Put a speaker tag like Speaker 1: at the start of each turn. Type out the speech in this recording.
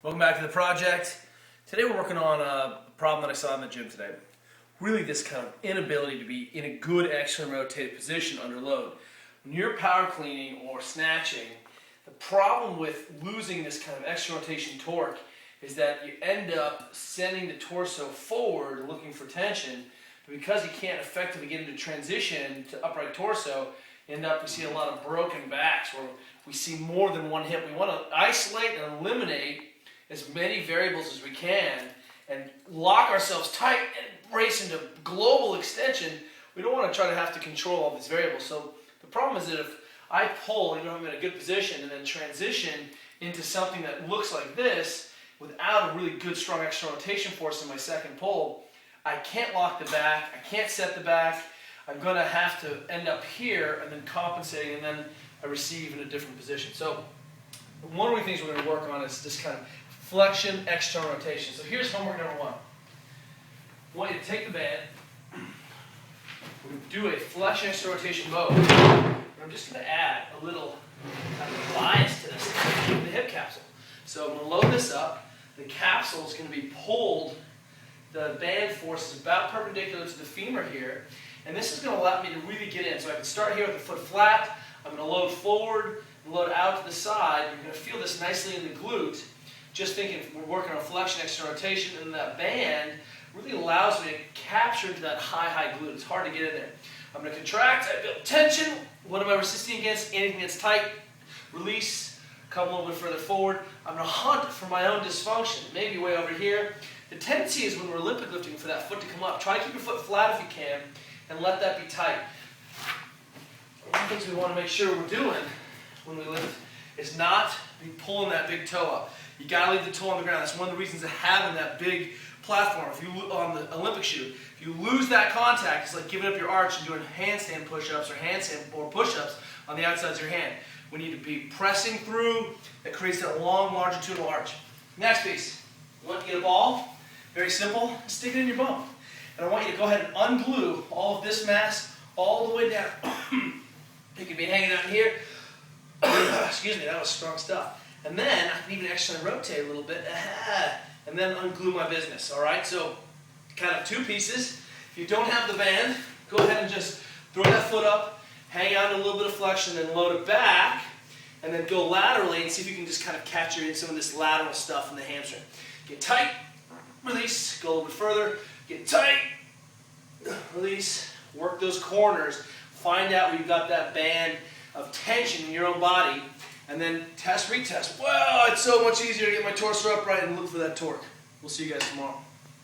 Speaker 1: Welcome back to the project. Today we're working on a problem that I saw in the gym today. Really this kind of inability to be in a good externally rotated position under load. When you're power cleaning or snatching, the problem with losing this kind of external rotation torque is that you end up sending the torso forward looking for tension, but because you can't effectively get into transition to upright torso, you end up, we see a lot of broken backs where we see more than one hip. We want to isolate and eliminate as many variables as we can and lock ourselves tight and brace into global extension. We don't want to try to have to control all these variables. So the problem is that if I pull, I'm in a good position, and then transition into something that looks like this without a really good strong external rotation force in my second pull, I can't lock the back, I can't set the back. I'm going to have to end up here and then compensating, and then I receive in a different position. So one of the things we're going to work on is this kind of flexion, external rotation. So here's homework number one. I want you to take the band, we're going to do a flexion external rotation mode. I'm just going to add a little kind of bias to this, the hip capsule. So I'm going to load this up. The capsule is going to be pulled. The band force is about perpendicular to the femur here. And this is going to allow me to really get in. So I can start here with the foot flat. I'm going to load forward and load out to the side. You're going to feel this nicely in the glute. Just thinking we're working on flexion, external rotation, and that band really allows me to capture into that high glute. It's hard to get in there. I'm going to contract, I build tension. What am I resisting against? Anything that's tight. Release, come a little bit further forward. I'm going to hunt for my own dysfunction, maybe way over here. The tendency is when we're Olympic lifting for that foot to come up. Try to keep your foot flat if you can, and let that be tight. One of the things we want to make sure we're doing when we lift is not be pulling that big toe up. You got to leave the toe on the ground. That's one of the reasons of having that big platform. If you on the Olympic shoe, if you lose that contact, it's like giving up your arch and doing handstand push-ups or handstand or push-ups on the outsides of your hand. We need to be pressing through. That creates that long longitudinal arch. Next piece. I want you to get a ball. Very simple. Stick it in your bone. And I want you to go ahead and unglue all of this mass all the way down. It could be hanging out here. Excuse me, that was strong stuff. And then I can even externally rotate a little bit. And then unglue my business. Alright, so kind of two pieces. If you don't have the band, go ahead and just throw that foot up, hang out in a little bit of flexion, then load it back, and then go laterally and see if you can just kind of capture in some of this lateral stuff in the hamstring. Get tight, release, go a little bit further, get tight, release, work those corners, find out where you've got that band of tension in your own body, and then test, retest. Wow, it's so much easier to get my torso upright and look for that torque. We'll see you guys tomorrow.